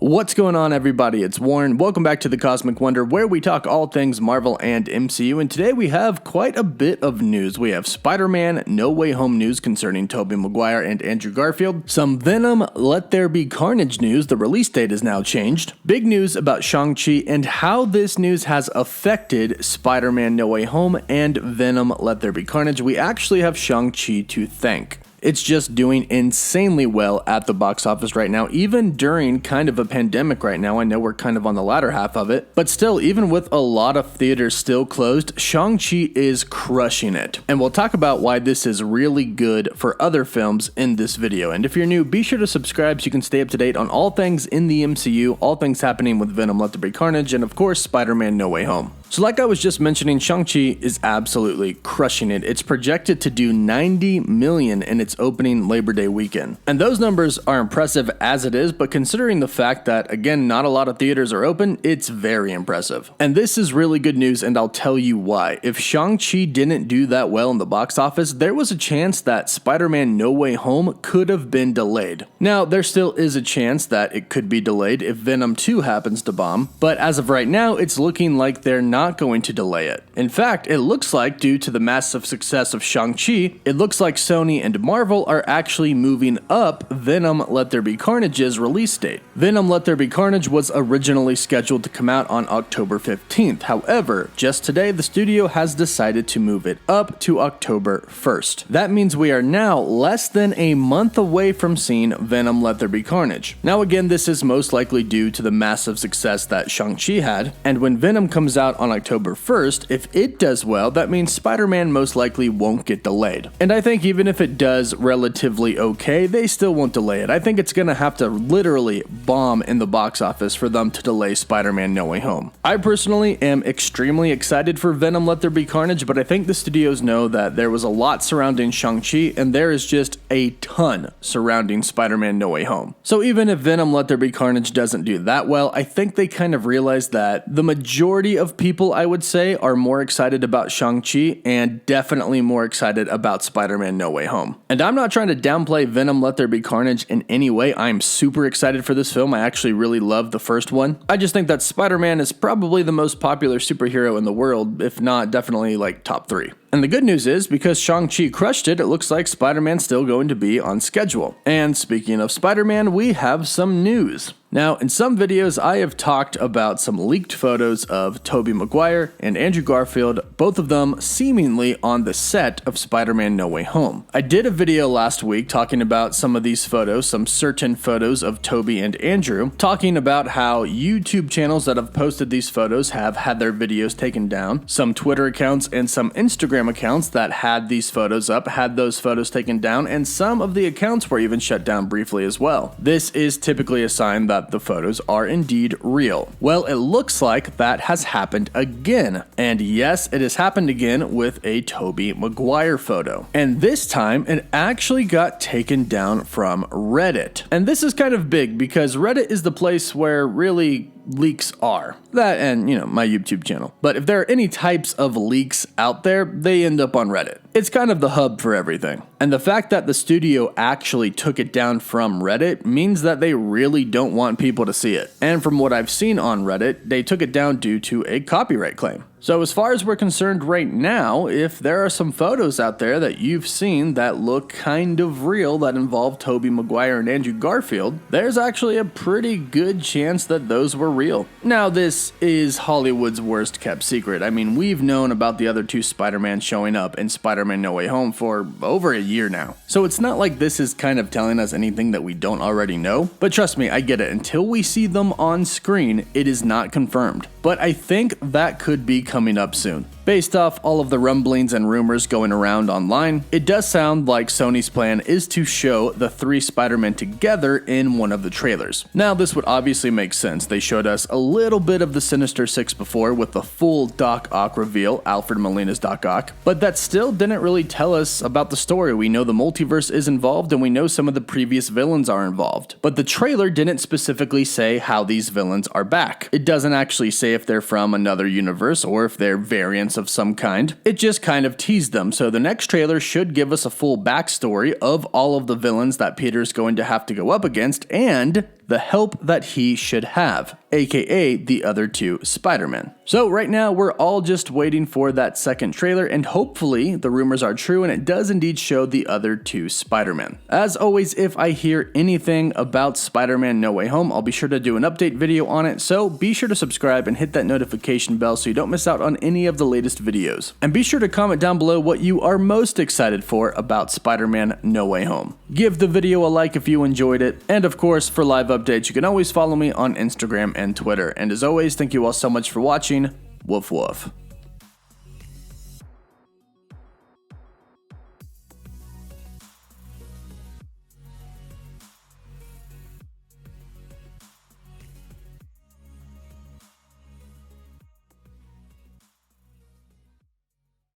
What's going on, everybody? It's Warren. Welcome back to the Cosmic Wonder, where we talk all things Marvel and MCU, and today we have quite a bit of news. We have Spider-Man No Way Home news concerning Tobey Maguire and Andrew Garfield, some Venom Let There Be Carnage news, the release date is now changed, big news about Shang Chi and how this news has affected Spider-Man No Way Home and Venom Let There Be Carnage. We actually have Shang Chi to thank. It's just doing insanely well at the box office right now, even during kind of a pandemic right now. I know we're kind of on the latter half of it, but still, even with a lot of theaters still closed, Shang-Chi is crushing it. And we'll talk about why this is really good for other films in this video. And if you're new, be sure to subscribe so you can stay up to date on all things in the MCU, all things happening with Venom Let There Be Carnage, and of course, Spider-Man No Way Home. So like I was just mentioning, Shang-Chi is absolutely crushing it. It's projected to do $90 million in its opening Labor Day weekend. And those numbers are impressive as it is, but considering the fact that, again, not a lot of theaters are open, it's very impressive. And this is really good news, and I'll tell you why. If Shang-Chi didn't do that well in the box office, there was a chance that Spider-Man No Way Home could have been delayed. Now, there still is a chance that it could be delayed if Venom 2 happens to bomb, but as of right now, it's looking like they're not going to delay it. In fact, it looks like due to the massive success of Shang-Chi, it looks like Sony and Marvel are actually moving up Venom Let There Be Carnage's release date. Venom Let There Be Carnage was originally scheduled to come out on October 15th. However, just today, the studio has decided to move it up to October 1st. That means we are now less than a month away from seeing Venom Let There Be Carnage. Now again, this is most likely due to the massive success that Shang-Chi had, and when Venom comes out on October 1st, if it does well, that means Spider-Man most likely won't get delayed. And I think even if it does relatively okay, they still won't delay it. I think it's gonna have to literally bomb in the box office for them to delay Spider-Man No Way Home. I personally am extremely excited for Venom Let There Be Carnage, but I think the studios know that there was a lot surrounding Shang-Chi, and there is just a ton surrounding Spider-Man No Way Home. So even if Venom Let There Be Carnage doesn't do that well, I think they kind of realize that the majority of people, I would say, are more excited about Shang-Chi and definitely more excited about Spider-Man No Way Home. And I'm not trying to downplay Venom Let There Be Carnage in any way. I'm super excited for this film. I actually really love the first one. I just think that Spider-Man is probably the most popular superhero in the world, if not definitely like top 3. And the good news is, because Shang-Chi crushed it, it looks like Spider-Man's still going to be on schedule. And speaking of Spider-Man, we have some news. Now, in some videos, I have talked about some leaked photos of Tobey Maguire and Andrew Garfield, both of them seemingly on the set of Spider-Man No Way Home. I did a video last week talking about some of these photos, some certain photos of Tobey and Andrew, talking about how YouTube channels that have posted these photos have had their videos taken down, some Twitter accounts and some Instagram accounts that had these photos up had those photos taken down, and some of the accounts were even shut down briefly as well. This is typically a sign that the photos are indeed real. Well, it looks like that has happened again. And yes, it has happened again with a Tobey Maguire photo. And this time, it actually got taken down from Reddit. And this is kind of big because Reddit is the place where really leaks are. That and, my YouTube channel. But if there are any types of leaks out there, they end up on Reddit. It's kind of the hub for everything. And the fact that the studio actually took it down from Reddit means that they really don't want people to see it. And from what I've seen on Reddit, they took it down due to a copyright claim. So as far as we're concerned right now, if there are some photos out there that you've seen that look kind of real that involve Tobey Maguire and Andrew Garfield, there's actually a pretty good chance that those were real. Now, this is Hollywood's worst kept secret. I mean, we've known about the other two Spider-Man showing up in Spider-Man No Way Home for over a year now. So it's not like this is kind of telling us anything that we don't already know. But trust me, I get it. Until we see them on screen, it is not confirmed. But I think that could be coming up soon. Based off all of the rumblings and rumors going around online, it does sound like Sony's plan is to show the 3 Spider-Men together in one of the trailers. Now, this would obviously make sense. They showed us a little bit of the Sinister Six before with the full Doc Ock reveal, Alfred Molina's Doc Ock, but that still didn't really tell us about the story. We know the multiverse is involved and we know some of the previous villains are involved, but the trailer didn't specifically say how these villains are back. It doesn't actually say if they're from another universe or if they're variants of some kind. It just kind of teased them, so the next trailer should give us a full backstory of all of the villains that Peter's going to have to go up against, and the help that he should have, aka the other two Spider-Men. So right now we're all just waiting for that second trailer, and hopefully the rumors are true and it does indeed show the other two Spider-Men. As always, if I hear anything about Spider-Man No Way Home, I'll be sure to do an update video on it, so be sure to subscribe and hit that notification bell so you don't miss out on any of the latest videos. And be sure to comment down below what you are most excited for about Spider-Man No Way Home. Give the video a like if you enjoyed it, and of course, for live updates, you can always follow me on Instagram and Twitter. And as always, thank you all so much for watching. Woof woof.